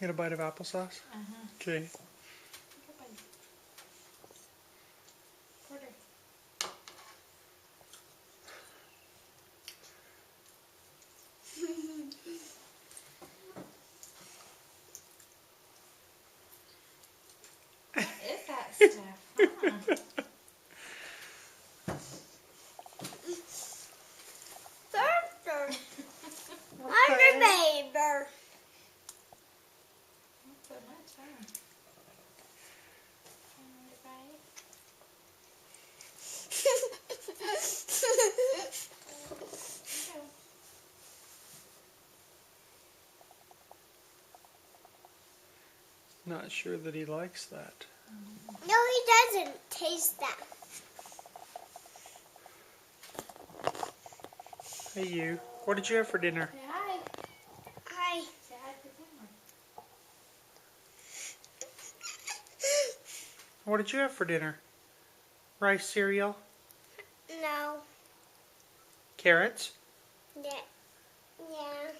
Get a bite of applesauce? Okay. What is that stuff? Huh? Not so much, huh? Right? Not sure that he likes that. No, he doesn't taste that. Hey you, what did you have for dinner? Say hi. Hi. Say hi for dinner. What did you have for dinner? Rice cereal? No. Carrots? Yeah. Yeah.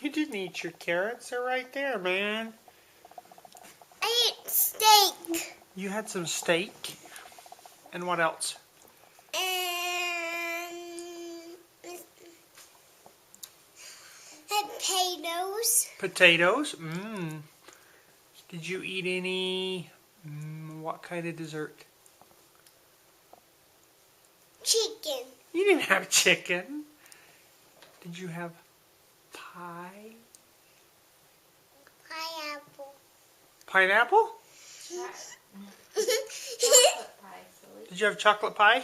You didn't eat your carrots. They're right there, man. I ate steak. You had some steak. And what else? And potatoes. Potatoes. Did you eat any, what kind of dessert? Chicken. You didn't have chicken. Did you have pie? Pineapple. Pineapple? Chocolate pie, silly. Did you have chocolate pie?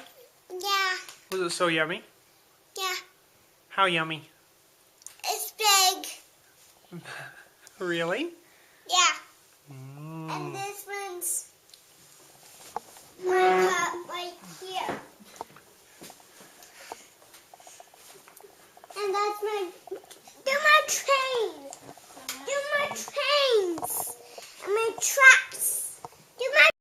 Yeah. Was it so yummy? Yeah. How yummy? It's big. Really? Yeah. And this one's right here. And that's my train. Do my trains. And my track.